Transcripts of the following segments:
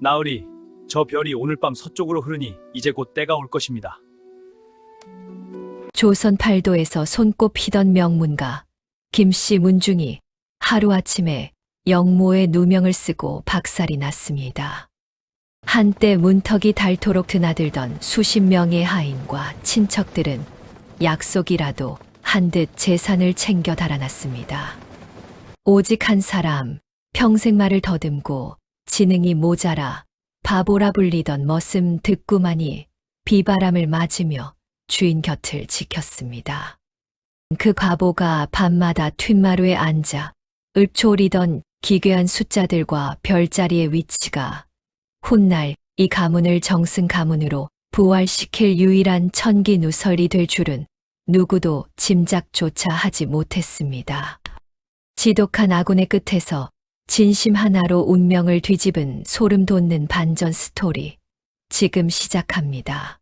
나으리, 저 별이 오늘 밤 서쪽으로 흐르니 이제 곧 때가 올 것입니다. 조선 팔도에서 손꼽히던 명문가 김씨 문중이 하루아침에 영모의 누명을 쓰고 박살이 났습니다. 한때 문턱이 닳도록 드나들던 수십 명의 하인과 친척들은 약속이라도 한 듯 재산을 챙겨 달아났습니다. 오직 한 사람, 평생 말을 더듬고 지능이 모자라 바보라 불리던 머슴 득구만이 비바람을 맞으며 주인 곁을 지켰습니다. 그 과보가 밤마다 튠마루에 앉아 읊조리던 기괴한 숫자들과 별자리의 위치가 훗날 이 가문을 정승 가문으로 부활시킬 유일한 천기 누설이 될 줄은 누구도 짐작조차 하지 못했습니다. 지독한 아군의 끝에서 진심 하나로 운명을 뒤집은 소름 돋는 반전 스토리, 지금 시작합니다.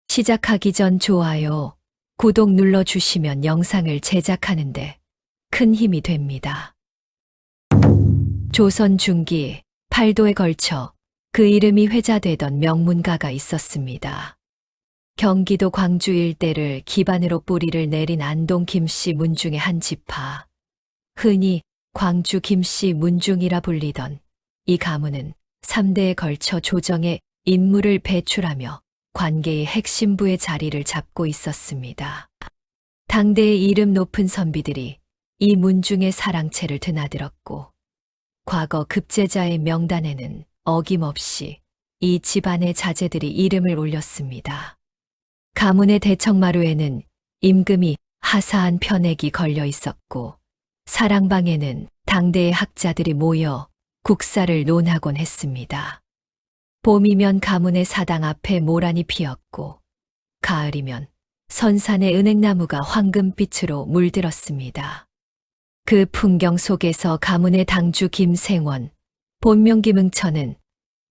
시작하기 전 좋아요, 구독 눌러주시면 영상을 제작하는데 큰 힘이 됩니다. 조선 중기 팔도에 걸쳐 그 이름이 회자되던 명문가가 있었습니다. 경기도 광주 일대를 기반으로 뿌리를 내린 안동 김씨 문중의 한 지파, 흔히 광주 김씨 문중이라 불리던 이 가문은 3대에 걸쳐 조정의 인물을 배출하며 관계의 핵심부의 자리를 잡고 있었습니다. 당대의 이름 높은 선비들이 이 문중의 사랑채를 드나들었고, 과거 급제자의 명단에는 어김없이 이 집안의 자제들이 이름을 올렸습니다. 가문의 대청마루에는 임금이 하사한 편액이 걸려 있었고, 사랑방에는 당대의 학자들이 모여 국사를 논하곤 했습니다. 봄이면 가문의 사당 앞에 모란이 피었고, 가을이면 선산의 은행나무가 황금빛으로 물들었습니다. 그 풍경 속에서 가문의 당주 김생원, 본명 김응천은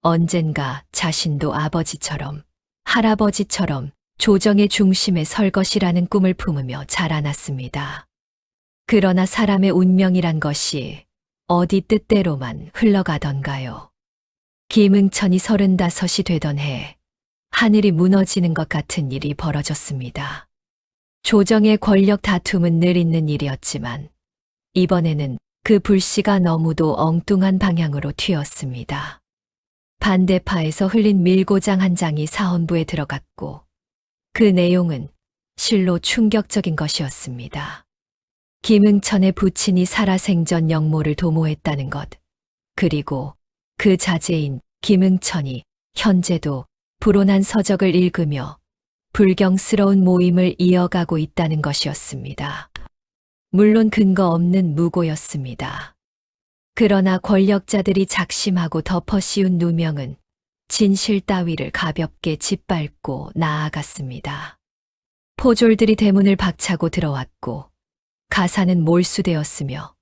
언젠가 자신도 아버지처럼, 할아버지처럼 조정의 중심에 설 것이라는 꿈을 품으며 자라났습니다. 그러나 사람의 운명이란 것이 어디 뜻대로만 흘러가던가요. 김응천이 35이 되던 해, 하늘이 무너지는 것 같은 일이 벌어졌습니다. 조정의 권력 다툼은 늘 있는 일이었지만 이번에는 그 불씨가 너무도 엉뚱한 방향으로 튀었습니다. 반대파에서 흘린 밀고장 한 장이 사헌부에 들어갔고, 그 내용은 실로 충격적인 것이었습니다. 김응천의 부친이 살아생전 영모를 도모했다는 것, 그리고 그 자제인 김응천이 현재도 불온한 서적을 읽으며 불경스러운 모임을 이어가고 있다는 것이었습니다. 물론 근거 없는 무고였습니다. 그러나 권력자들이 작심하고 덮어 씌운 누명은 진실 따위를 가볍게 짓밟고 나아갔습니다. 포졸들이 대문을 박차고 들어왔고, 가사는 몰수되었으며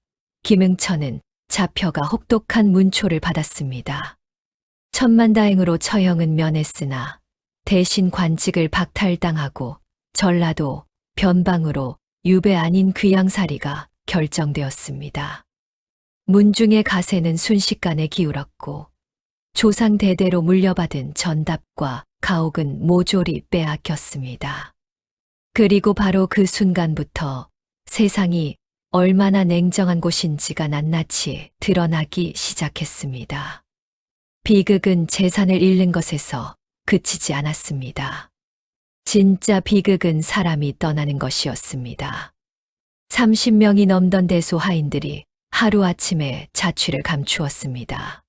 김응천은 잡혀가 혹독한 문초를 받았습니다. 천만다행으로 처형은 면했으나 대신 관직을 박탈당하고 전라도 변방으로 유배 아닌 귀양살이가 결정되었습니다. 문중의 가세는 순식간에 기울었고, 조상 대대로 물려받은 전답과 가옥은 모조리 빼앗겼습니다. 그리고 바로 그 순간부터 세상이 얼마나 냉정한 곳인지가 낱낱이 드러나기 시작했습니다. 비극은 재산을 잃는 것에서 그치지 않았습니다. 진짜 비극은 사람이 떠나는 것이었습니다. 30명이 넘던 대소 하인들이 하루아침에 자취를 감추었습니다.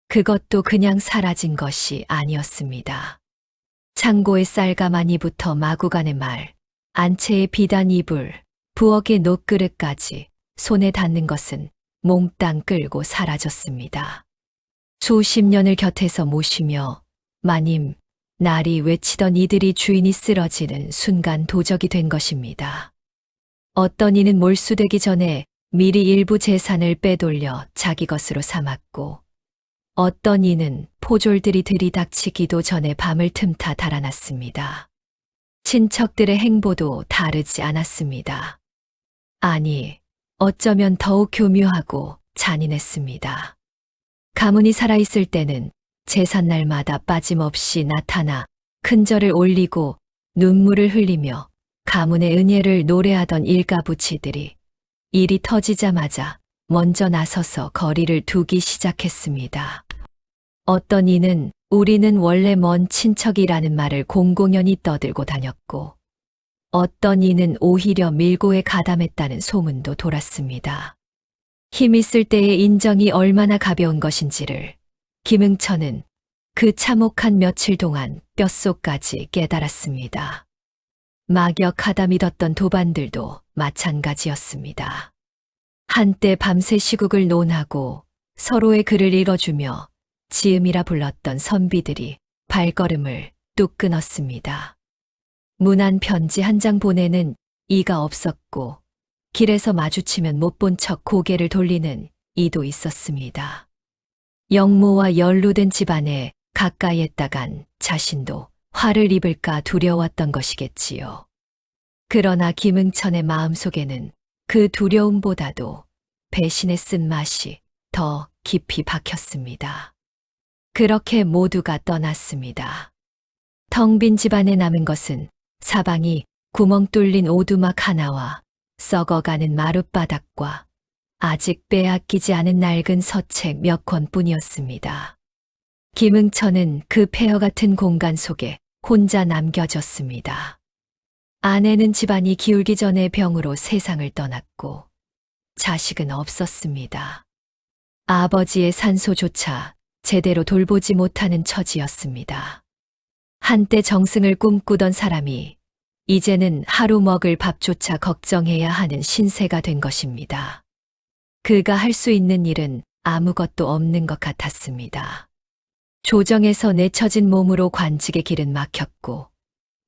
그것도 그냥 사라진 것이 아니었습니다. 창고의 쌀가마니부터 마구간의 말, 안채의 비단 이불, 부엌의 놋그릇까지 손에 닿는 것은 몽땅 끌고 사라졌습니다. 수십 년을 곁에서 모시며 마님, 날이 외치던 이들이 주인이 쓰러지는 순간 도적이 된 것입니다. 어떤 이는 몰수되기 전에 미리 일부 재산을 빼돌려 자기 것으로 삼았고, 어떤 이는 포졸들이 들이닥치기도 전에 밤을 틈타 달아났습니다. 친척들의 행보도 다르지 않았습니다. 아니, 어쩌면 더욱 교묘하고 잔인했습니다. 가문이 살아있을 때는 제삿날마다 빠짐없이 나타나 큰절을 올리고 눈물을 흘리며 가문의 은혜를 노래하던 일가부치들이 일이 터지자마자 먼저 나서서 거리를 두기 시작했습니다. 어떤 이는 우리는 원래 먼 친척이라는 말을 공공연히 떠들고 다녔고, 어떤 이는 오히려 밀고에 가담했다는 소문도 돌았습니다. 힘 있을 때의 인정이 얼마나 가벼운 것인지를 김응천은 그 참혹한 며칠 동안 뼛속까지 깨달았습니다. 막역하다 믿었던 도반들도 마찬가지였습니다. 한때 밤새 시국을 논하고 서로의 글을 읽어주며 지음이라 불렀던 선비들이 발걸음을 뚝 끊었습니다. 문안 편지 한 장 보내는 이가 없었고, 길에서 마주치면 못 본 척 고개를 돌리는 이도 있었습니다. 영모와 연루된 집안에 가까이 했다간 자신도 화를 입을까 두려웠던 것이겠지요. 그러나 김응천의 마음속에는 그 두려움보다도 배신의 쓴맛이 더 깊이 박혔습니다. 그렇게 모두가 떠났습니다. 텅 빈 집안에 남은 것은 사방이 구멍 뚫린 오두막 하나와 썩어가는 마룻바닥과 아직 빼앗기지 않은 낡은 서책 몇 권뿐이었습니다. 김응천은 그 폐허 같은 공간 속에 혼자 남겨졌습니다. 아내는 집안이 기울기 전에 병으로 세상을 떠났고 자식은 없었습니다. 아버지의 산소조차 제대로 돌보지 못하는 처지였습니다. 한때 정승을 꿈꾸던 사람이 이제는 하루 먹을 밥조차 걱정해야 하는 신세가 된 것입니다. 그가 할 수 있는 일은 아무것도 없는 것 같았습니다. 조정에서 내쳐진 몸으로 관직의 길은 막혔고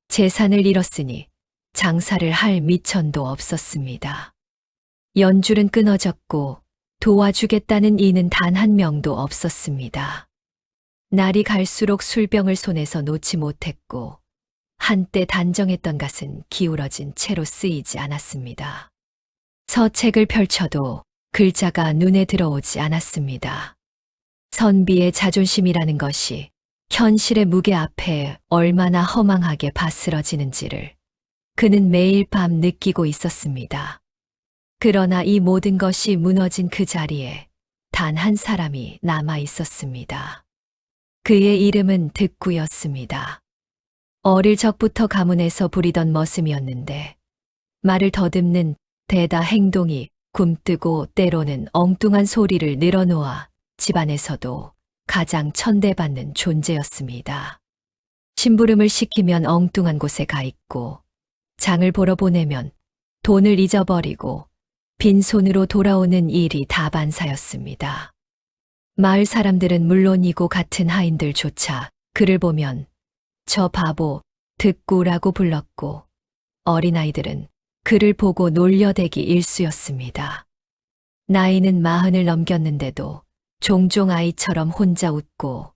재산을 잃었으니 장사를 할 미천도 없었습니다. 연줄은 끊어졌고 도와주겠다는 이는 단 한 명도 없었습니다. 날이 갈수록 술병을 손에서 놓지 못했고 한때 단정했던 갓은 기울어진 채로 쓰이지 않았습니다. 서책을 펼쳐도 글자가 눈에 들어오지 않았습니다. 선비의 자존심이라는 것이 현실의 무게 앞에 얼마나 허망하게 바스러지는지를 그는 매일 밤 느끼고 있었습니다. 그러나 이 모든 것이 무너진 그 자리에 단 한 사람이 남아 있었습니다. 그의 이름은 득구였습니다. 어릴 적부터 가문에서 부리던 머슴이었는데 말을 더듬는 대다 행동이 굼뜨고 때로는 엉뚱한 소리를 늘어놓아 집안에서도 가장 천대받는 존재였습니다. 심부름을 시키면 엉뚱한 곳에 가 있고 장을 보러 보내면 돈을 잊어버리고 빈손으로 돌아오는 일이 다반사였습니다. 마을 사람들은 물론이고 같은 하인들조차 그를 보면 저 바보 득구라고 불렀고 어린아이들은 그를 보고 놀려대기 일쑤였습니다. 나이는 40을 넘겼는데도 종종 아이처럼 혼자 웃고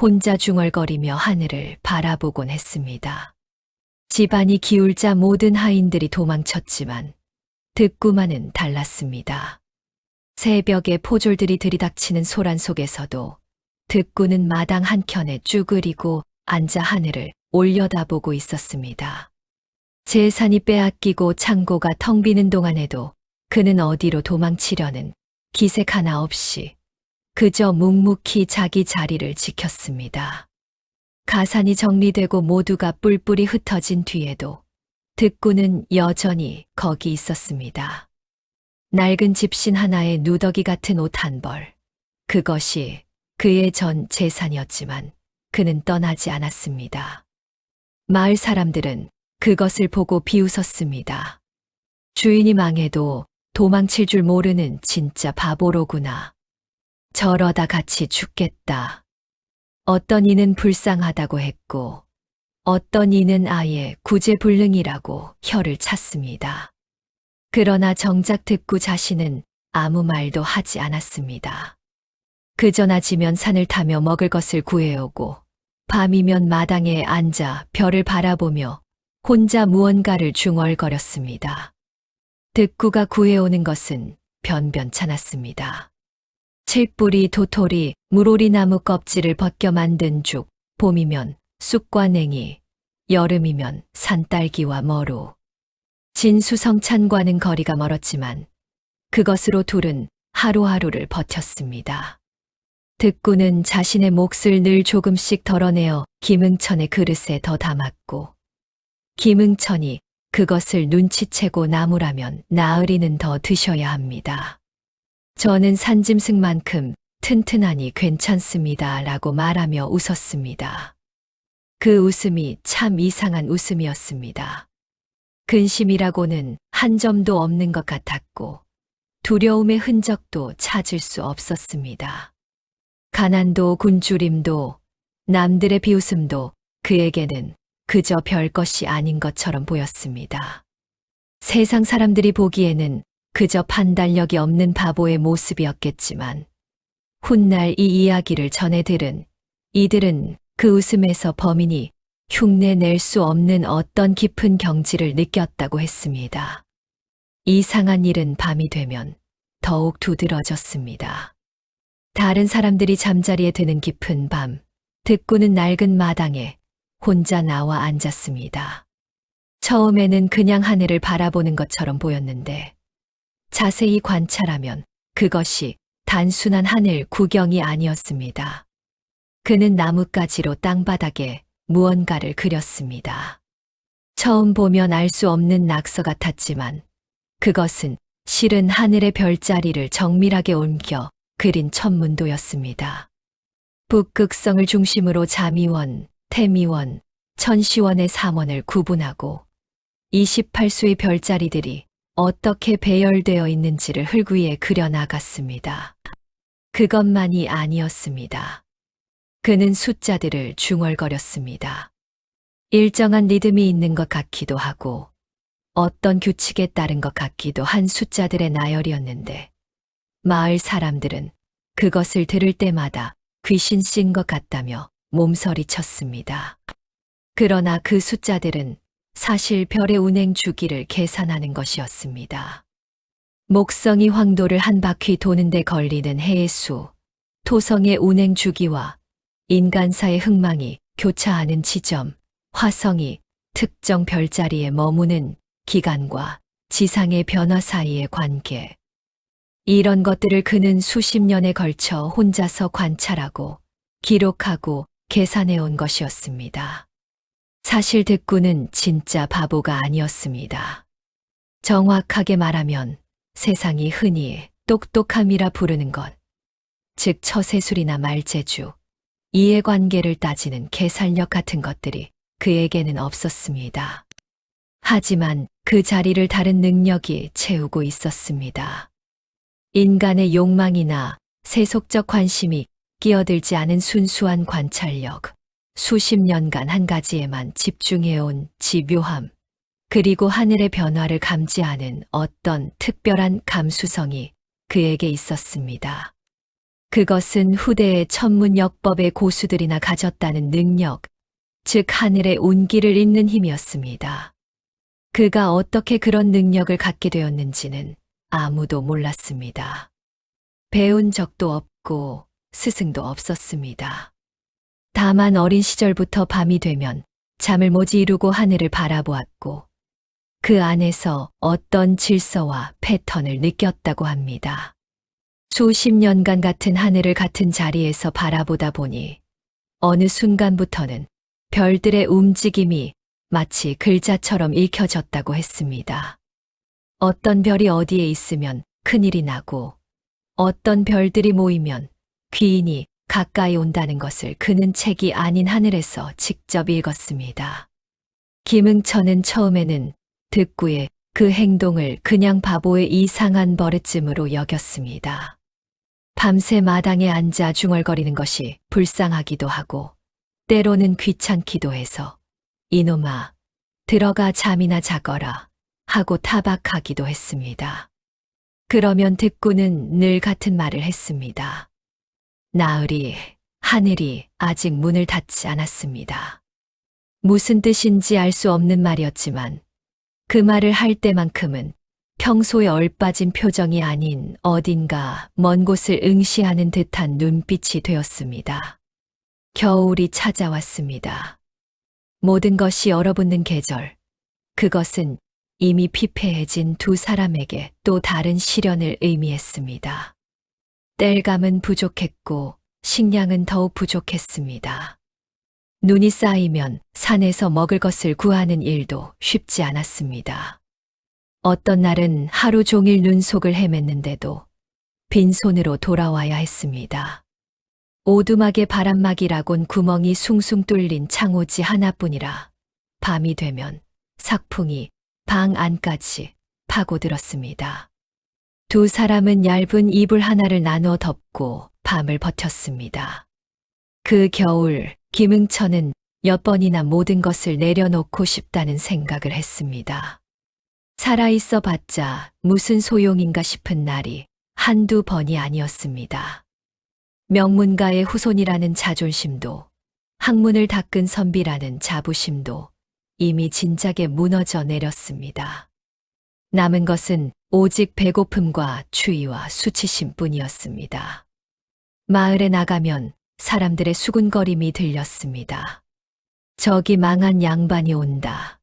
혼자 중얼거리며 하늘을 바라보곤 했습니다. 집안이 기울자 모든 하인들이 도망쳤지만 득구만은 달랐습니다. 새벽에 포졸들이 들이닥치는 소란 속에서도 득구는 마당 한켠에 쭈그리고 앉아 하늘을 올려다보고 있었습니다. 재산이 빼앗기고 창고가 텅 비는 동안에도 그는 어디로 도망치려는 기색 하나 없이 그저 묵묵히 자기 자리를 지켰습니다. 가산이 정리되고 모두가 뿔뿔이 흩어진 뒤에도 득구는 여전히 거기 있었습니다. 낡은 집신 하나에 누더기 같은 옷 한 벌. 그것이 그의 전 재산이었지만 그는 떠나지 않았습니다. 마을 사람들은 그것을 보고 비웃었습니다. 주인이 망해도 도망칠 줄 모르는 진짜 바보로구나. 저러다 같이 죽겠다. 어떤 이는 불쌍하다고 했고 어떤 이는 아예 구제불능이라고 혀를 찼습니다. 그러나 정작 득구 자신은 아무 말도 하지 않았습니다. 그저 낮이면 산을 타며 먹을 것을 구해오고 밤이면 마당에 앉아 별을 바라보며 혼자 무언가를 중얼거렸습니다. 득구가 구해오는 것은 변변찮았습니다. 칡뿌리, 도토리, 물오리나무 껍질을 벗겨 만든 죽, 봄이면 쑥과 냉이, 여름이면 산딸기와 머루. 진수성찬과는 거리가 멀었지만 그것으로 둘은 하루하루를 버텼습니다. 득구는 자신의 몫을 늘 조금씩 덜어내어 김응천의 그릇에 더 담았고, 김응천이 그것을 눈치채고 나무라면 나으리는 더 드셔야 합니다. 저는 산짐승만큼 튼튼하니 괜찮습니다 라고 말하며 웃었습니다. 그 웃음이 참 이상한 웃음이었습니다. 근심이라고는 한 점도 없는 것 같았고 두려움의 흔적도 찾을 수 없었습니다. 가난도 굶주림도 남들의 비웃음도 그에게는 그저 별것이 아닌 것처럼 보였습니다. 세상 사람들이 보기에는 그저 판단력이 없는 바보의 모습이었겠지만 훗날 이 이야기를 전해 들은 이들은 그 웃음에서 범인이 흉내낼 수 없는 어떤 깊은 경지를 느꼈다고 했습니다. 이상한 일은 밤이 되면 더욱 두드러졌습니다. 다른 사람들이 잠자리에 드는 깊은 밤, 득구는 낡은 마당에 혼자 나와 앉았습니다. 처음에는 그냥 하늘을 바라보는 것처럼 보였는데 자세히 관찰하면 그것이 단순한 하늘 구경이 아니었습니다. 그는 나뭇가지로 땅바닥에 무언가를 그렸습니다. 처음 보면 알 수 없는 낙서 같았지만 그것은 실은 하늘의 별자리를 정밀하게 옮겨 그린 천문도였습니다. 북극성을 중심으로 자미원, 태미원, 천시원의 3원을 구분하고 28수의 별자리들이 어떻게 배열되어 있는지를 흙 위에 그려나갔습니다. 그것만이 아니었습니다. 그는 숫자들을 중얼거렸습니다. 일정한 리듬이 있는 것 같기도 하고 어떤 규칙에 따른 것 같기도 한 숫자들의 나열이었는데 마을 사람들은 그것을 들을 때마다 귀신 씬 것 같다며 몸서리쳤습니다. 그러나 그 숫자들은 사실 별의 운행 주기를 계산하는 것이었습니다. 목성이 황도를 한 바퀴 도는데 걸리는 해의 수, 토성의 운행 주기와 인간사의 흥망이 교차하는 지점, 화성이 특정 별자리에 머무는 기간과 지상의 변화 사이의 관계. 이런 것들을 그는 수십 년에 걸쳐 혼자서 관찰하고 기록하고 계산해 온 것이었습니다. 사실 득구는 진짜 바보가 아니었습니다. 정확하게 말하면 세상이 흔히 똑똑함이라 부르는 것, 즉 처세술이나 말재주, 이해관계를 따지는 계산력 같은 것들이 그에게는 없었습니다. 하지만 그 자리를 다른 능력이 채우고 있었습니다. 인간의 욕망이나 세속적 관심이 끼어들지 않은 순수한 관찰력, 수십 년간 한 가지에만 집중해온 집요함, 그리고 하늘의 변화를 감지하는 어떤 특별한 감수성이 그에게 있었습니다. 그것은 후대의 천문역법의 고수들이나 가졌다는 능력, 즉 하늘의 운기를 잇는 힘이었습니다. 그가 어떻게 그런 능력을 갖게 되었는지는 아무도 몰랐습니다. 배운 적도 없고 스승도 없었습니다. 다만 어린 시절부터 밤이 되면 잠을 못 이루고 하늘을 바라보았고 그 안에서 어떤 질서와 패턴을 느꼈다고 합니다. 수십 년간 같은 하늘을 같은 자리에서 바라보다 보니 어느 순간부터는 별들의 움직임이 마치 글자처럼 읽혀졌다고 했습니다. 어떤 별이 어디에 있으면 큰일이 나고 어떤 별들이 모이면 귀인이 가까이 온다는 것을 그는 책이 아닌 하늘에서 직접 읽었습니다. 김응천은 처음에는 득구의 그 행동을 그냥 바보의 이상한 버릇쯤으로 여겼습니다. 밤새 마당에 앉아 중얼거리는 것이 불쌍하기도 하고 때로는 귀찮기도 해서 이놈아 들어가 잠이나 자거라 하고 타박하기도 했습니다. 그러면 득구는 늘 같은 말을 했습니다. 나으리, 하늘이 아직 문을 닫지 않았습니다. 무슨 뜻인지 알 수 없는 말이었지만 그 말을 할 때만큼은 평소에 얼빠진 표정이 아닌 어딘가 먼 곳을 응시하는 듯한 눈빛이 되었습니다. 겨울이 찾아왔습니다. 모든 것이 얼어붙는 계절. 그것은 이미 피폐해진 두 사람에게 또 다른 시련을 의미했습니다. 땔감은 부족했고 식량은 더욱 부족했습니다. 눈이 쌓이면 산에서 먹을 것을 구하는 일도 쉽지 않았습니다. 어떤 날은 하루 종일 눈 속을 헤맸는데도 빈손으로 돌아와야 했습니다. 오두막에 바람막이라곤 구멍이 숭숭 뚫린 창호지 하나뿐이라 밤이 되면 삭풍이 방 안까지 파고들었습니다. 두 사람은 얇은 이불 하나를 나눠 덮고 밤을 버텼습니다. 그 겨울 김응천은 몇 번이나 모든 것을 내려놓고 싶다는 생각을 했습니다. 살아있어 봤자 무슨 소용인가 싶은 날이 한두 번이 아니었습니다. 명문가의 후손이라는 자존심도, 학문을 닦은 선비라는 자부심도 이미 진작에 무너져 내렸습니다. 남은 것은 오직 배고픔과 추위와 수치심 뿐이었습니다. 마을에 나가면 사람들의 수군거림이 들렸습니다. 저기 망한 양반이 온다.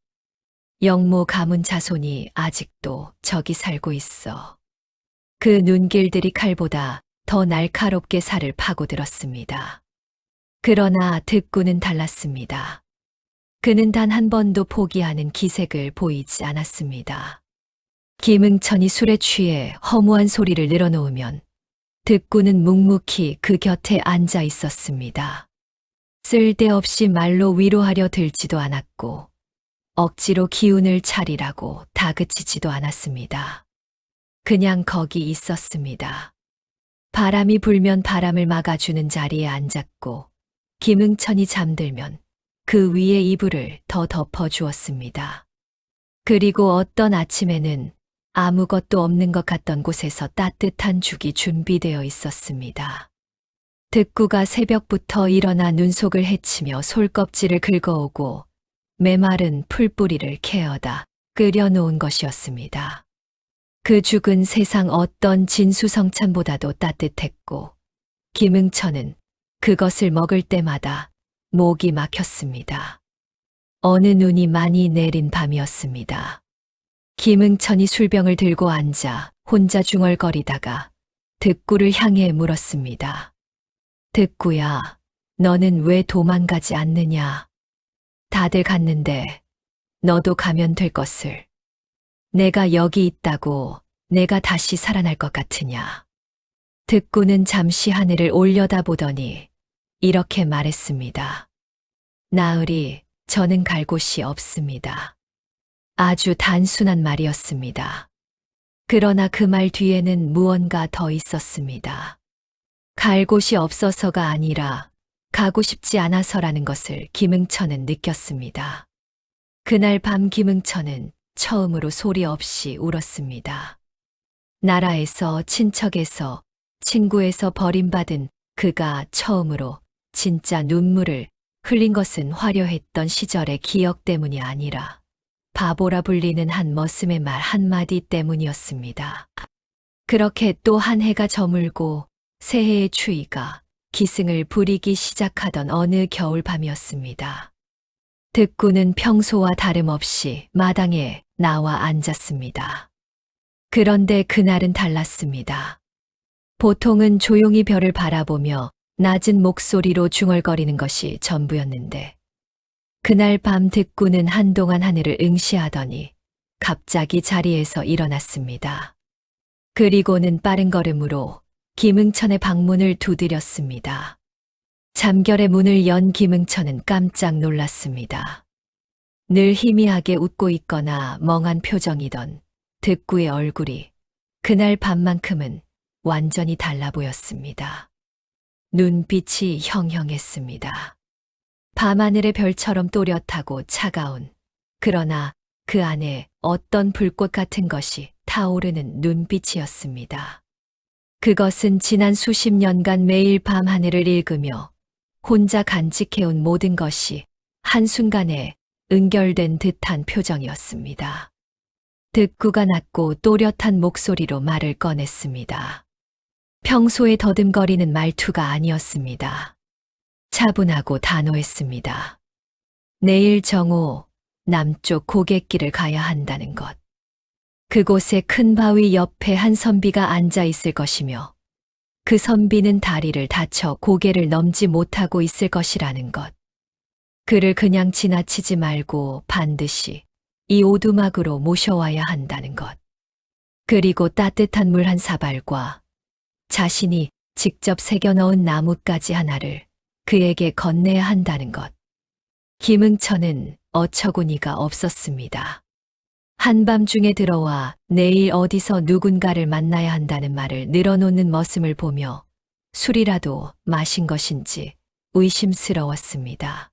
영모 가문 자손이 아직도 저기 살고 있어. 그 눈길들이 칼보다 더 날카롭게 살을 파고들었습니다. 그러나 득구는 달랐습니다. 그는 단 한 번도 포기하는 기색을 보이지 않았습니다. 김응천이 술에 취해 허무한 소리를 늘어놓으면 득구는 묵묵히 그 곁에 앉아 있었습니다. 쓸데없이 말로 위로하려 들지도 않았고 억지로 기운을 차리라고 다그치지도 않았습니다. 그냥 거기 있었습니다. 바람이 불면 바람을 막아주는 자리에 앉았고 김응천이 잠들면 그 위에 이불을 더 덮어주었습니다. 그리고 어떤 아침에는 아무것도 없는 것 같던 곳에서 따뜻한 죽이 준비되어 있었습니다. 득구가 새벽부터 일어나 눈속을 헤치며 솔껍질을 긁어오고 메마른 풀뿌리를 캐어다 끓여놓은 것이었습니다. 그 죽은 세상 어떤 진수성찬보다도 따뜻했고 김응천은 그것을 먹을 때마다 목이 막혔습니다. 어느 눈이 많이 내린 밤이었습니다. 김응천이 술병을 들고 앉아 혼자 중얼거리다가 득구를 향해 물었습니다. 득구야, 너는 왜 도망가지 않느냐? 다들 갔는데 너도 가면 될 것을. 내가 여기 있다고 내가 다시 살아날 것 같으냐? 득구는 잠시 하늘을 올려다보더니 이렇게 말했습니다. 나으리, 저는 갈 곳이 없습니다. 아주 단순한 말이었습니다. 그러나 그 말 뒤에는 무언가 더 있었습니다. 갈 곳이 없어서가 아니라 가고 싶지 않아서라는 것을 김응천은 느꼈습니다. 그날 밤 김응천은 처음으로 소리 없이 울었습니다. 나라에서, 친척에서, 친구에서 버림받은 그가 처음으로 진짜 눈물을 흘린 것은 화려했던 시절의 기억 때문이 아니라 바보라 불리는 한 머슴의 말 한마디 때문이었습니다. 그렇게 또 한 해가 저물고 새해의 추위가 기승을 부리기 시작하던 어느 겨울 밤이었습니다. 득구는 평소와 다름없이 마당에 나와 앉았습니다. 그런데 그날은 달랐습니다. 보통은 조용히 별을 바라보며 낮은 목소리로 중얼거리는 것이 전부였는데 그날 밤 득구는 한동안 하늘을 응시하더니 갑자기 자리에서 일어났습니다. 그리고는 빠른 걸음으로 김응천의 방문을 두드렸습니다. 잠결에 문을 연 김응천은 깜짝 놀랐습니다. 늘 희미하게 웃고 있거나 멍한 표정이던 득구의 얼굴이 그날 밤만큼은 완전히 달라 보였습니다. 눈빛이 형형했습니다. 밤하늘의 별처럼 또렷하고 차가운, 그러나 그 안에 어떤 불꽃 같은 것이 타오르는 눈빛이었습니다. 그것은 지난 수십 년간 매일 밤하늘을 읽으며 혼자 간직해온 모든 것이 한순간에 응결된 듯한 표정이었습니다. 득구가 낮고 또렷한 목소리로 말을 꺼냈습니다. 평소에 더듬거리는 말투가 아니었습니다. 차분하고 단호했습니다. 내일 정오 남쪽 고갯길을 가야 한다는 것. 그곳에 큰 바위 옆에 한 선비가 앉아 있을 것이며 그 선비는 다리를 다쳐 고개를 넘지 못하고 있을 것이라는 것. 그를 그냥 지나치지 말고 반드시 이 오두막으로 모셔와야 한다는 것. 그리고 따뜻한 물 한 사발과 자신이 직접 새겨 넣은 나뭇가지 하나를 그에게 건네야 한다는 것. 김응천은 어처구니가 없었습니다. 한밤중에 들어와 내일 어디서 누군가를 만나야 한다는 말을 늘어놓는 머슴을 보며 술이라도 마신 것인지 의심스러웠습니다.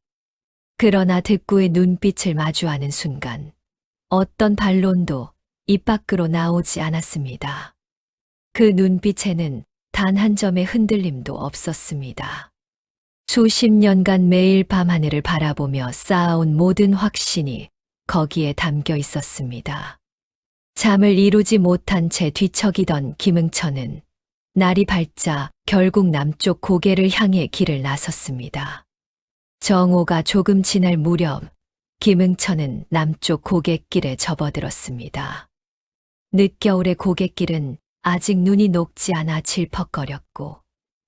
그러나 득구의 눈빛을 마주하는 순간 어떤 반론도 입 밖으로 나오지 않았습니다. 그 눈빛에는 단 한 점의 흔들림도 없었습니다. 수십 년간 매일 밤하늘을 바라보며 쌓아온 모든 확신이 거기에 담겨 있었습니다. 잠을 이루지 못한 채 뒤척이던 김응천은 날이 밝자 결국 남쪽 고개를 향해 길을 나섰습니다. 정오가 조금 지날 무렵 김응천은 남쪽 고갯길에 접어들었습니다. 늦겨울의 고갯길은 아직 눈이 녹지 않아 질퍽거렸고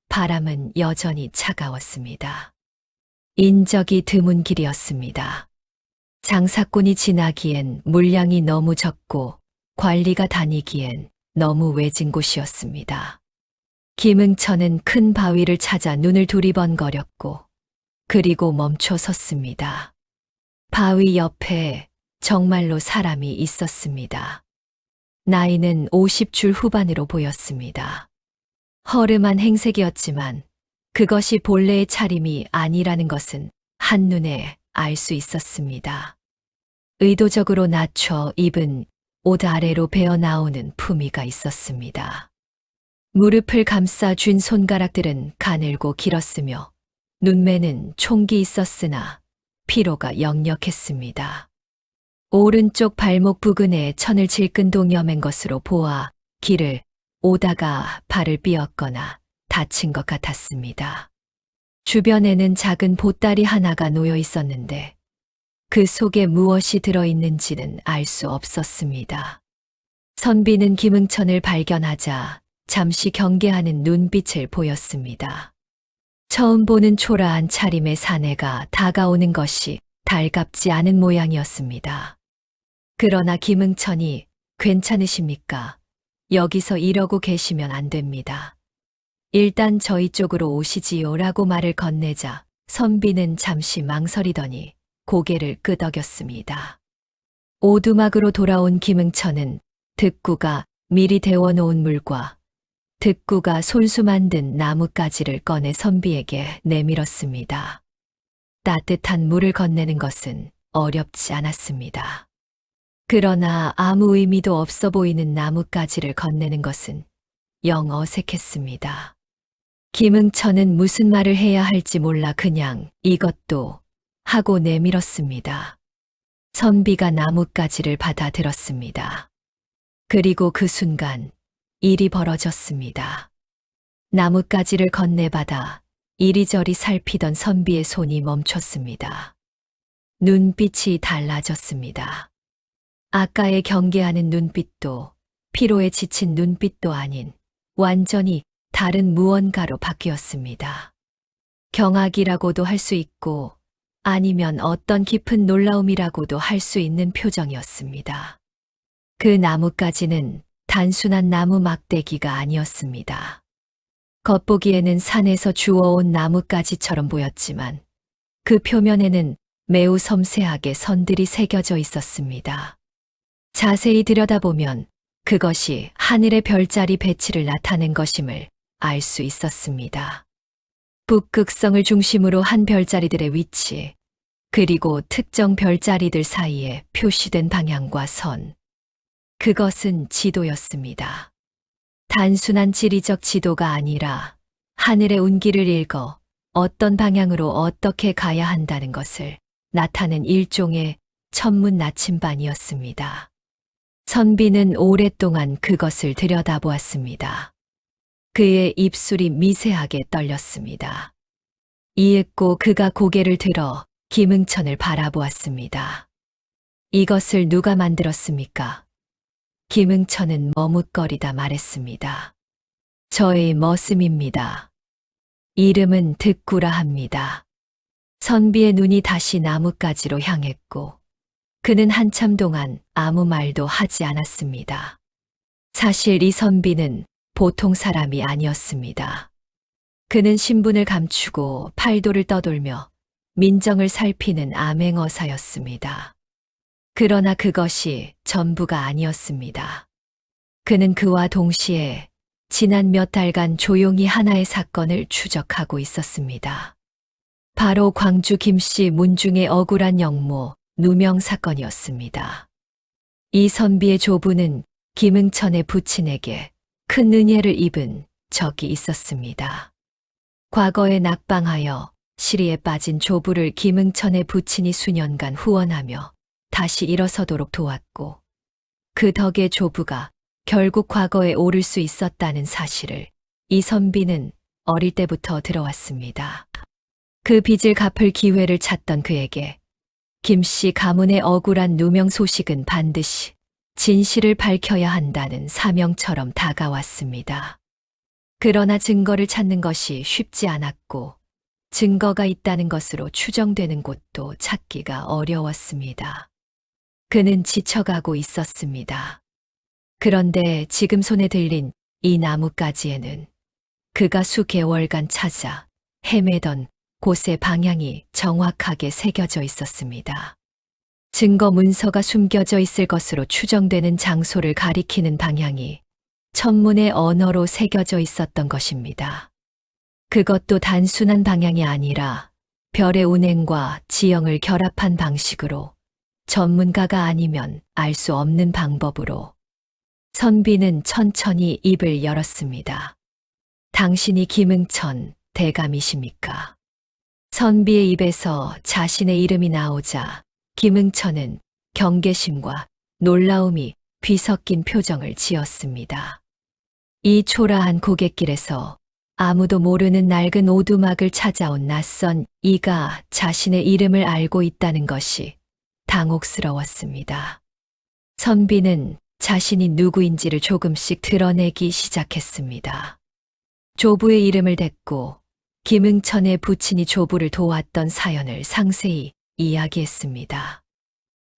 바람은 여전히 차가웠습니다. 인적이 드문 길이었습니다. 장사꾼이 지나기엔 물량이 너무 적고 관리가 다니기엔 너무 외진 곳이었습니다. 김응천은 큰 바위를 찾아 눈을 두리번거렸고 그리고 멈춰 섰습니다. 바위 옆에 정말로 사람이 있었습니다. 나이는 50줄 후반으로 보였습니다. 허름한 행색이었지만 그것이 본래의 차림이 아니라는 것은 한눈에 알 수 있었습니다. 의도적으로 낮춰 입은 옷 아래로 배어나오는 품위가 있었습니다. 무릎을 감싸 쥔 손가락들은 가늘고 길었으며 눈매는 총기 있었으나 피로가 역력했습니다. 오른쪽 발목 부근에 천을 질끈 동여맨 것으로 보아 길을 오다가 발을 삐었거나 다친 것 같았습니다. 주변에는 작은 보따리 하나가 놓여 있었는데 그 속에 무엇이 들어있는지는 알 수 없었습니다. 선비는 김응천을 발견하자 잠시 경계하는 눈빛을 보였습니다. 처음 보는 초라한 차림의 사내가 다가오는 것이 달갑지 않은 모양이었습니다. 그러나 김응천이 괜찮으십니까? 여기서 이러고 계시면 안 됩니다. 일단 저희 쪽으로 오시지요라고 말을 건네자 선비는 잠시 망설이더니 고개를 끄덕였습니다. 오두막으로 돌아온 김응천은 득구가 미리 데워놓은 물과 득구가 손수 만든 나뭇가지를 꺼내 선비에게 내밀었습니다. 따뜻한 물을 건네는 것은 어렵지 않았습니다. 그러나 아무 의미도 없어 보이는 나뭇가지를 건네는 것은 영 어색했습니다. 김응천은 무슨 말을 해야 할지 몰라 그냥 이것도 하고 내밀었습니다. 선비가 나뭇가지를 받아 들었습니다. 그리고 그 순간 일이 벌어졌습니다. 나뭇가지를 건네받아 이리저리 살피던 선비의 손이 멈췄습니다. 눈빛이 달라졌습니다. 아까의 경계하는 눈빛도 피로에 지친 눈빛도 아닌 완전히 다른 무언가로 바뀌었습니다. 경악이라고도 할 수 있고 아니면 어떤 깊은 놀라움이라고도 할 수 있는 표정이었습니다. 그 나뭇가지는 단순한 나무 막대기가 아니었습니다. 겉보기에는 산에서 주워온 나뭇가지처럼 보였지만 그 표면에는 매우 섬세하게 선들이 새겨져 있었습니다. 자세히 들여다보면 그것이 하늘의 별자리 배치를 나타낸 것임을 알 수 있었습니다. 북극성을 중심으로 한 별자리들의 위치, 그리고 특정 별자리들 사이에 표시된 방향과 선. 그것은 지도였습니다. 단순한 지리적 지도가 아니라 하늘의 운기를 읽어 어떤 방향으로 어떻게 가야 한다는 것을 나타낸 일종의 천문 나침반이었습니다. 선비는 오랫동안 그것을 들여다보았습니다. 그의 입술이 미세하게 떨렸습니다. 이윽고 그가 고개를 들어 김응천을 바라보았습니다. 이것을 누가 만들었습니까? 김응천은 머뭇거리다 말했습니다. 저의 머슴입니다. 이름은 득구라 합니다. 선비의 눈이 다시 나뭇가지로 향했고 그는 한참 동안 아무 말도 하지 않았습니다. 사실 이 선비는 보통 사람이 아니었습니다. 그는 신분을 감추고 팔도를 떠돌며 민정을 살피는 암행어사였습니다. 그러나 그것이 전부가 아니었습니다. 그는 그와 동시에 지난 몇 달간 조용히 하나의 사건을 추적하고 있었습니다. 바로 광주 김씨 문중의 억울한 영모 누명 사건이었습니다. 이 선비의 조부는 김응천의 부친에게 큰 은혜를 입은 적이 있었습니다. 과거에 낙방하여 시리에 빠진 조부를 김응천의 부친이 수년간 후원하며 다시 일어서도록 도왔고 그 덕에 조부가 결국 과거에 오를 수 있었다는 사실을 이 선비는 어릴 때부터 들어왔습니다. 그 빚을 갚을 기회를 찾던 그에게 김씨 가문의 억울한 누명 소식은 반드시 진실을 밝혀야 한다는 사명처럼 다가왔습니다. 그러나 증거를 찾는 것이 쉽지 않았고 증거가 있다는 것으로 추정되는 곳도 찾기가 어려웠습니다. 그는 지쳐가고 있었습니다. 그런데 지금 손에 들린 이 나뭇가지에는 그가 수개월간 찾아 헤매던 곳의 방향이 정확하게 새겨져 있었습니다. 증거 문서가 숨겨져 있을 것으로 추정되는 장소를 가리키는 방향이 천문의 언어로 새겨져 있었던 것입니다. 그것도 단순한 방향이 아니라 별의 운행과 지형을 결합한 방식으로 전문가가 아니면 알 수 없는 방법으로 선비는 천천히 입을 열었습니다. 당신이 김응천 대감이십니까? 선비의 입에서 자신의 이름이 나오자 김응천은 경계심과 놀라움이 뒤섞인 표정을 지었습니다. 이 초라한 고갯길에서 아무도 모르는 낡은 오두막을 찾아온 낯선 이가 자신의 이름을 알고 있다는 것이 당혹스러웠습니다. 선비는 자신이 누구인지를 조금씩 드러내기 시작했습니다. 조부의 이름을 댔고 김응천의 부친이 조부를 도왔던 사연을 상세히 이야기했습니다.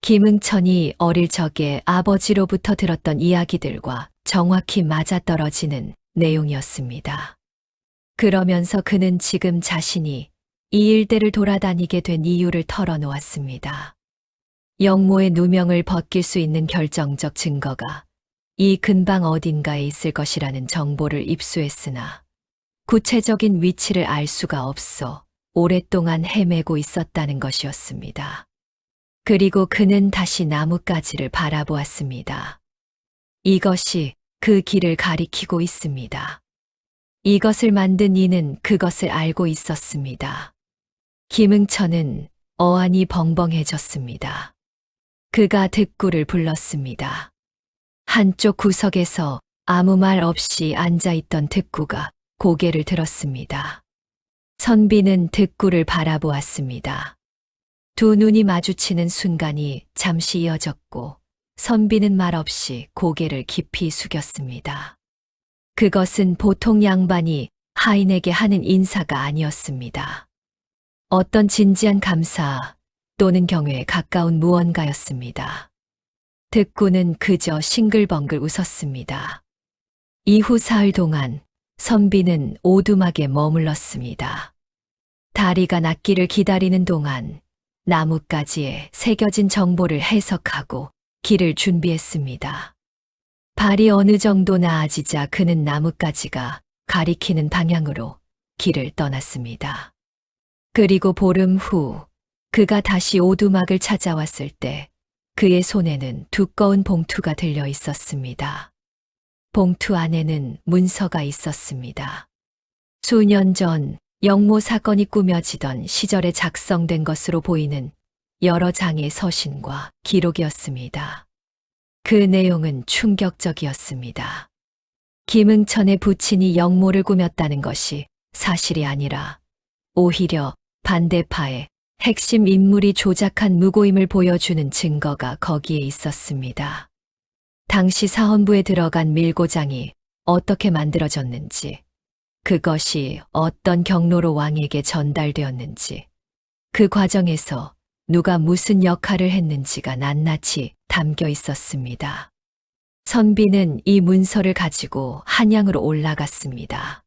김응천이 어릴 적에 아버지로부터 들었던 이야기들과 정확히 맞아떨어지는 내용이었습니다. 그러면서 그는 지금 자신이 이 일대를 돌아다니게 된 이유를 털어놓았습니다. 영모의 누명을 벗길 수 있는 결정적 증거가 이 근방 어딘가에 있을 것이라는 정보를 입수했으나 구체적인 위치를 알 수가 없어 오랫동안 헤매고 있었다는 것이었습니다. 그리고 그는 다시 나뭇가지를 바라보았습니다. 이것이 그 길을 가리키고 있습니다. 이것을 만든 이는 그것을 알고 있었습니다. 김응천은 어안이 벙벙해졌습니다. 그가 득구를 불렀습니다. 한쪽 구석에서 아무 말 없이 앉아있던 득구가 고개를 들었습니다. 선비는 득구를 바라보았습니다. 두 눈이 마주치는 순간이 잠시 이어졌고 선비는 말없이 고개를 깊이 숙였습니다. 그것은 보통 양반이 하인에게 하는 인사가 아니었습니다. 어떤 진지한 감사 또는 경외에 가까운 무언가였습니다. 득구는 그저 싱글벙글 웃었습니다. 이후 사흘 동안 선비는 오두막에 머물렀습니다. 다리가 낫기를 기다리는 동안 나뭇가지에 새겨진 정보를 해석하고 길을 준비했습니다. 발이 어느 정도 나아지자 그는 나뭇가지가 가리키는 방향으로 길을 떠났습니다. 그리고 보름 후 그가 다시 오두막을 찾아왔을 때 그의 손에는 두꺼운 봉투가 들려 있었습니다. 봉투 안에는 문서가 있었습니다. 수년 전 영모 사건이 꾸며지던 시절에 작성된 것으로 보이는 여러 장의 서신과 기록이었습니다. 그 내용은 충격적이었습니다. 김응천의 부친이 영모를 꾸몄다는 것이 사실이 아니라 오히려 반대파의 핵심 인물이 조작한 무고임을 보여주는 증거가 거기에 있었습니다. 당시 사헌부에 들어간 밀고장이 어떻게 만들어졌는지, 그것이 어떤 경로로 왕에게 전달되었는지, 그 과정에서 누가 무슨 역할을 했는지가 낱낱이 담겨 있었습니다. 선비는 이 문서를 가지고 한양으로 올라갔습니다.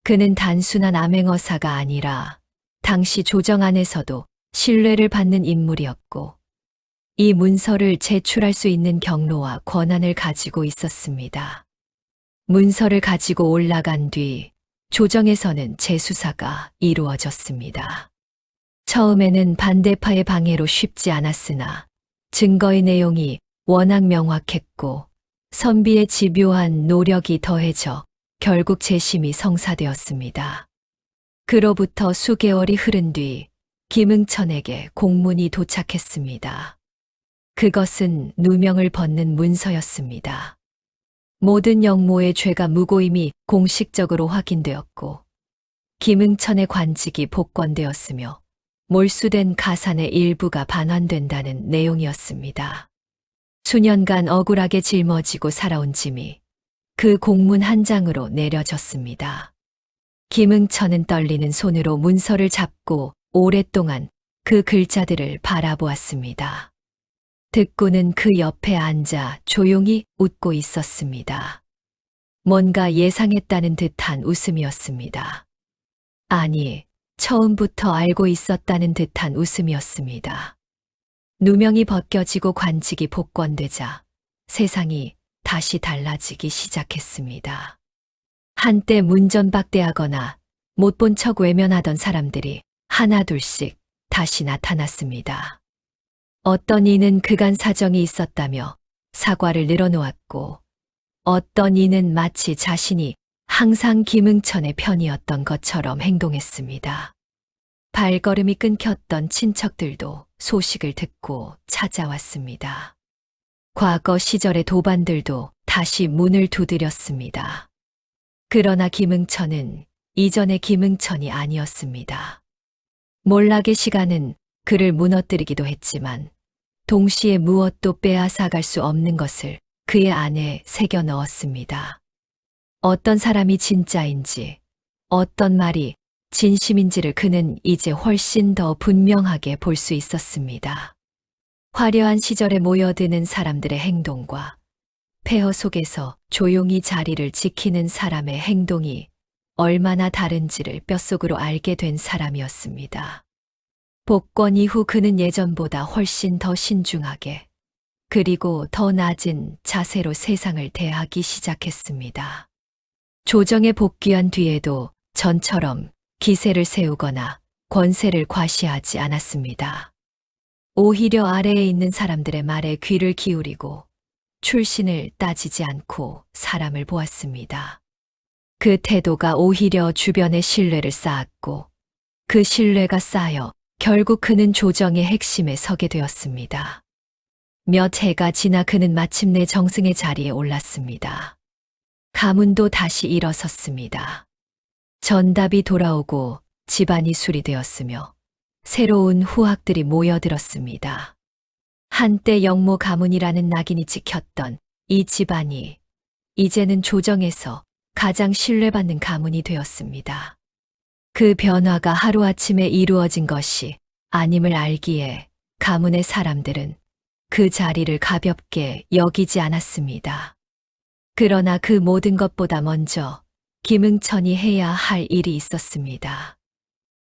그는 단순한 암행어사가 아니라 당시 조정 안에서도 신뢰를 받는 인물이었고, 이 문서를 제출할 수 있는 경로와 권한을 가지고 있었습니다. 문서를 가지고 올라간 뒤 조정에서는 재수사가 이루어졌습니다. 처음에는 반대파의 방해로 쉽지 않았으나 증거의 내용이 워낙 명확했고 선비의 집요한 노력이 더해져 결국 재심이 성사되었습니다. 그로부터 수개월이 흐른 뒤 김응천에게 공문이 도착했습니다. 그것은 누명을 벗는 문서였습니다. 모든 영모의 죄가 무고임이 공식적으로 확인되었고 김응천의 관직이 복권되었으며 몰수된 가산의 일부가 반환된다는 내용이었습니다. 수년간 억울하게 짊어지고 살아온 짐이 그 공문 한 장으로 내려졌습니다. 김응천은 떨리는 손으로 문서를 잡고 오랫동안 그 글자들을 바라보았습니다. 듣고는 그 옆에 앉아 조용히 웃고 있었습니다. 뭔가 예상했다는 듯한 웃음이었습니다. 아니, 처음부터 알고 있었다는 듯한 웃음이었습니다. 누명이 벗겨지고 관직이 복권되자 세상이 다시 달라지기 시작했습니다. 한때 문전박대하거나 못 본 척 외면하던 사람들이 하나둘씩 다시 나타났습니다. 어떤 이는 그간 사정이 있었다며 사과를 늘어놓았고, 어떤 이는 마치 자신이 항상 김응천의 편이었던 것처럼 행동했습니다. 발걸음이 끊겼던 친척들도 소식을 듣고 찾아왔습니다. 과거 시절의 도반들도 다시 문을 두드렸습니다. 그러나 김응천은 이전의 김응천이 아니었습니다. 몰락의 시간은 그를 무너뜨리기도 했지만 동시에 무엇도 빼앗아갈 수 없는 것을 그의 안에 새겨 넣었습니다. 어떤 사람이 진짜인지, 어떤 말이 진심인지를 그는 이제 훨씬 더 분명하게 볼 수 있었습니다. 화려한 시절에 모여드는 사람들의 행동과 폐허 속에서 조용히 자리를 지키는 사람의 행동이 얼마나 다른지를 뼛속으로 알게 된 사람이었습니다. 복권 이후 그는 예전보다 훨씬 더 신중하게 그리고 더 낮은 자세로 세상을 대하기 시작했습니다. 조정에 복귀한 뒤에도 전처럼 기세를 세우거나 권세를 과시하지 않았습니다. 오히려 아래에 있는 사람들의 말에 귀를 기울이고 출신을 따지지 않고 사람을 보았습니다. 그 태도가 오히려 주변의 신뢰를 쌓았고 그 신뢰가 쌓여 결국 그는 조정의 핵심에 서게 되었습니다. 몇 해가 지나 그는 마침내 정승의 자리에 올랐습니다. 가문도 다시 일어섰습니다. 전답이 돌아오고 집안이 수리되었으며 새로운 후학들이 모여들었습니다. 한때 영모 가문이라는 낙인이 찍혔던 이 집안이 이제는 조정에서 가장 신뢰받는 가문이 되었습니다. 그 변화가 하루아침에 이루어진 것이 아님을 알기에 가문의 사람들은 그 자리를 가볍게 여기지 않았습니다. 그러나 그 모든 것보다 먼저 김응천이 해야 할 일이 있었습니다.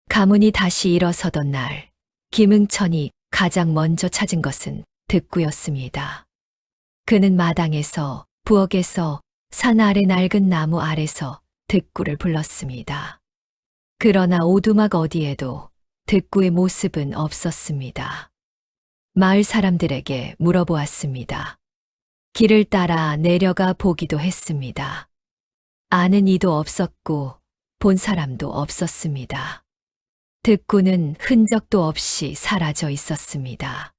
가문이 다시 일어서던 날, 김응천이 가장 먼저 찾은 것은 득구였습니다. 그는 마당에서, 부엌에서, 산 아래 낡은 나무 아래서 득구를 불렀습니다. 그러나 오두막 어디에도 득구의 모습은 없었습니다. 마을 사람들에게 물어보았습니다. 길을 따라 내려가 보기도 했습니다. 아는 이도 없었고 본 사람도 없었습니다. 득구는 흔적도 없이 사라져 있었습니다.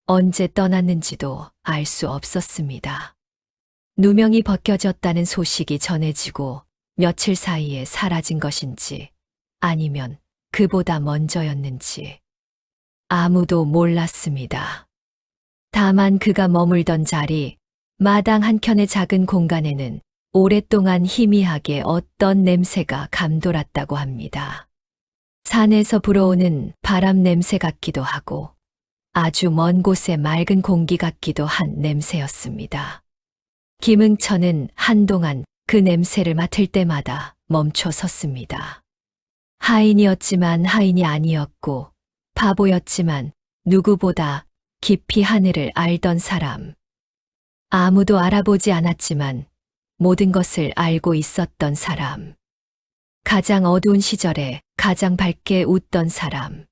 언제 떠났는지도 알 수 없었습니다. 누명이 벗겨졌다는 소식이 전해지고 며칠 사이에 사라진 것인지 아니면 그보다 먼저였는지 아무도 몰랐습니다. 다만 그가 머물던 자리, 마당 한켠의 작은 공간에는 오랫동안 희미하게 어떤 냄새가 감돌았다고 합니다. 산에서 불어오는 바람 냄새 같기도 하고 아주 먼 곳의 맑은 공기 같기도 한 냄새였습니다. 김응천은 한동안 그 냄새를 맡을 때마다 멈춰 섰습니다. 하인이었지만 하인이 아니었고 바보였지만 누구보다 깊이 하늘을 알던 사람. 아무도 알아보지 않았지만 모든 것을 알고 있었던 사람. 가장 어두운 시절에 가장 밝게 웃던 사람.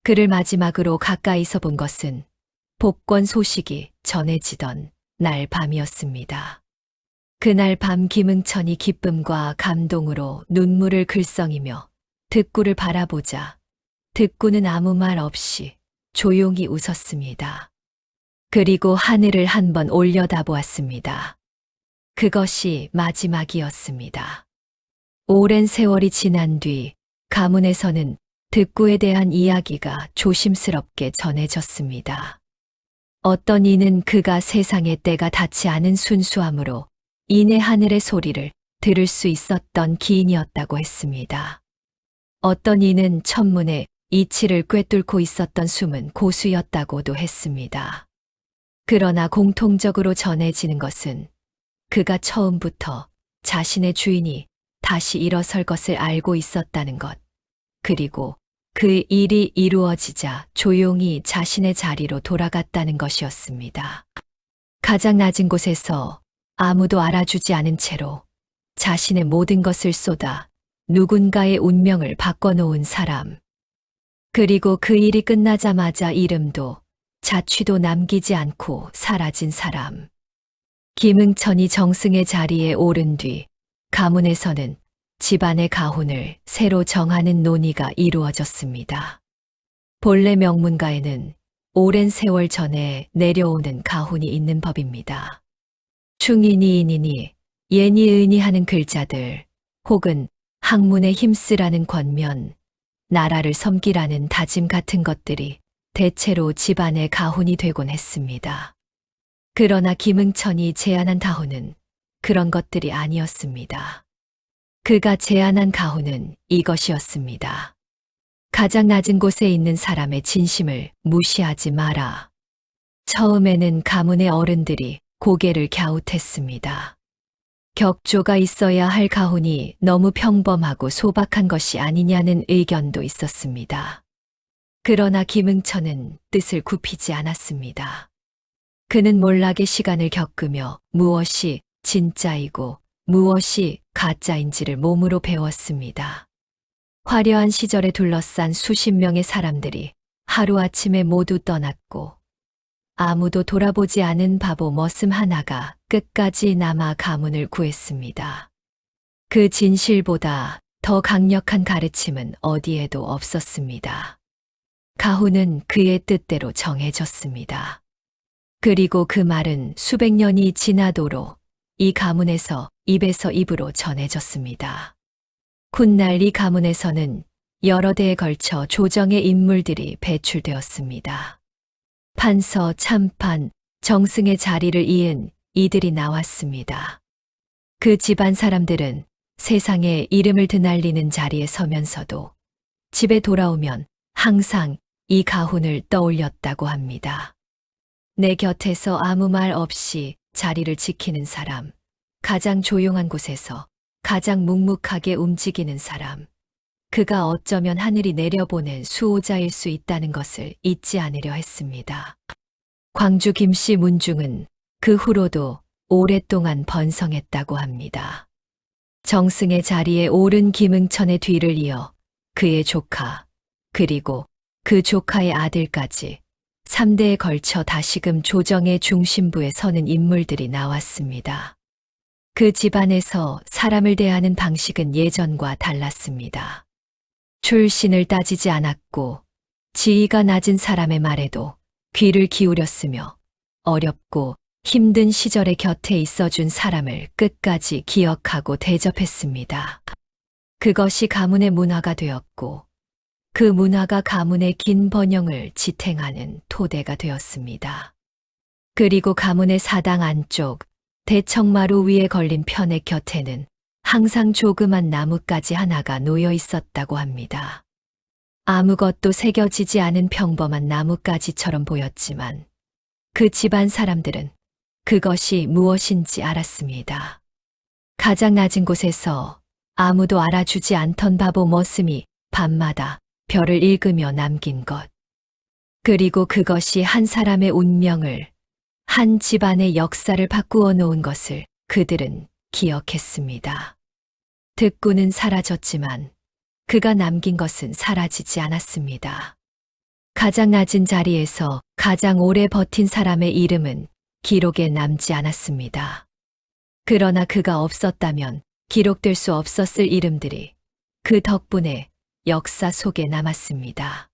그를 마지막으로 가까이서 본 것은 복권 소식이 전해지던 날 밤이었습니다. 그날 밤 김응천이 기쁨과 감동으로 눈물을 글썽이며 득구를 바라보자 득구는 아무 말 없이 조용히 웃었습니다. 그리고 하늘을 한번 올려다보았습니다. 그것이 마지막이었습니다. 오랜 세월이 지난 뒤 가문에서는 득구에 대한 이야기가 조심스럽게 전해졌습니다. 어떤 이는 그가 세상의 때가 닿지 않은 순수함으로 이내 하늘의 소리를 들을 수 있었던 기인이었다고 했습니다. 어떤 이는 천문에 이치를 꿰뚫고 있었던 숨은 고수였다고도 했습니다. 그러나 공통적으로 전해지는 것은 그가 처음부터 자신의 주인이 다시 일어설 것을 알고 있었다는 것, 그리고 그 일이 이루어지자 조용히 자신의 자리로 돌아갔다는 것이었습니다. 가장 낮은 곳에서 아무도 알아주지 않은 채로 자신의 모든 것을 쏟아 누군가의 운명을 바꿔놓은 사람. 그리고 그 일이 끝나자마자 이름도 자취도 남기지 않고 사라진 사람. 김응천이 정승의 자리에 오른 뒤 가문에서는 집안의 가훈을 새로 정하는 논의가 이루어졌습니다. 본래 명문가에는 오랜 세월 전에 내려오는 가훈이 있는 법입니다. 충인이 인이니 예니 의니 하는 글자들 혹은 학문에 힘쓰라는 권면, 나라를 섬기라는 다짐 같은 것들이 대체로 집안의 가훈이 되곤 했습니다. 그러나 김응천이 제안한 가훈은 그런 것들이 아니었습니다. 그가 제안한 가훈은 이것이었습니다. 가장 낮은 곳에 있는 사람의 진심을 무시하지 마라. 처음에는 가문의 어른들이 고개를 갸웃했습니다. 격조가 있어야 할 가훈이 너무 평범하고 소박한 것이 아니냐는 의견도 있었습니다. 그러나 김응천은 뜻을 굽히지 않았습니다. 그는 몰락의 시간을 겪으며 무엇이 진짜이고 무엇이 가짜인지를 몸으로 배웠습니다. 화려한 시절에 둘러싼 수십 명의 사람들이 하루아침에 모두 떠났고 아무도 돌아보지 않은 바보 머슴 하나가 끝까지 남아 가문을 구했습니다. 그 진실보다 더 강력한 가르침은 어디에도 없었습니다. 가훈은 그의 뜻대로 정해졌습니다. 그리고 그 말은 수백 년이 지나도록 이 가문에서 입에서 입으로 전해졌습니다. 훗날 이 가문에서는 여러 대에 걸쳐 조정의 인물들이 배출되었습니다. 판서, 참판, 정승의 자리를 이은 이들이 나왔습니다. 그 집안 사람들은 세상에 이름을 드날리는 자리에 서면서도 집에 돌아오면 항상 이 가훈을 떠올렸다고 합니다. 내 곁에서 아무 말 없이 자리를 지키는 사람, 가장 조용한 곳에서 가장 묵묵하게 움직이는 사람, 그가 어쩌면 하늘이 내려보낸 수호자일 수 있다는 것을 잊지 않으려 했습니다. 광주 김씨 문중은 그 후로도 오랫동안 번성했다고 합니다. 정승의 자리에 오른 김응천의 뒤를 이어 그의 조카, 그리고 그 조카의 아들까지 3대에 걸쳐 다시금 조정의 중심부에 서는 인물들이 나왔습니다. 그 집안에서 사람을 대하는 방식은 예전과 달랐습니다. 출신을 따지지 않았고 지위가 낮은 사람의 말에도 귀를 기울였으며 어렵고 힘든 시절에 곁에 있어준 사람을 끝까지 기억하고 대접했습니다. 그것이 가문의 문화가 되었고 그 문화가 가문의 긴 번영을 지탱하는 토대가 되었습니다. 그리고 가문의 사당 안쪽 대청마루 위에 걸린 편의 곁에는 항상 조그만 나뭇가지 하나가 놓여 있었다고 합니다. 아무것도 새겨지지 않은 평범한 나뭇가지처럼 보였지만 그 집안 사람들은 그것이 무엇인지 알았습니다. 가장 낮은 곳에서 아무도 알아주지 않던 바보 머슴이 밤마다 별을 읽으며 남긴 것. 그리고 그것이 한 사람의 운명을, 한 집안의 역사를 바꾸어 놓은 것을 그들은 기억했습니다. 듣고는 사라졌지만 그가 남긴 것은 사라지지 않았습니다. 가장 낮은 자리에서 가장 오래 버틴 사람의 이름은 기록에 남지 않았습니다. 그러나 그가 없었다면 기록될 수 없었을 이름들이 그 덕분에 역사 속에 남았습니다.